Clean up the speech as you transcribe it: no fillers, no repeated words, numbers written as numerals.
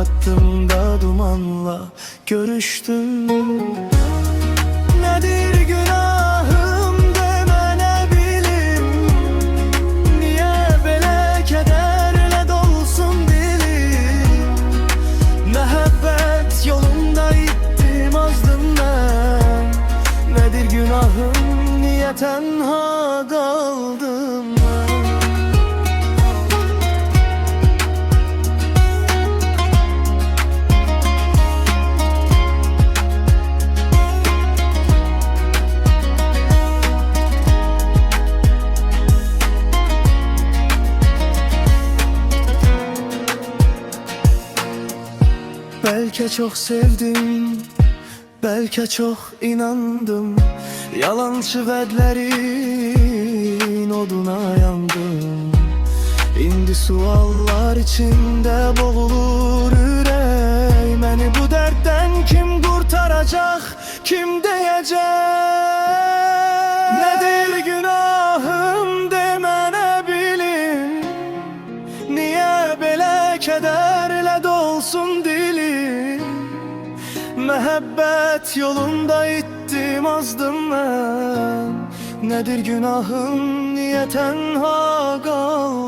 yarattım dumanla görüştüm. Nedir günahım deme ne bileyim, niye böyle kederle dolsun dilim. Mehabbet yolunda gittim azdım ben. Nedir günahım, niye tenha kaldım ben? Belki çok sevdim, belki çok inandım. Yalancı vedlerin oduna yandım. İndi suallar içinde boğulur yüreğim. Beni bu dertten kim kurtaracak, kim diyecek? Nedir günahım deme ne bileyim, niye böyle kederle dolsun dilim. Mehabbet yolunda ittim azdım ben. Nedir günahım, niye tenha kaldım?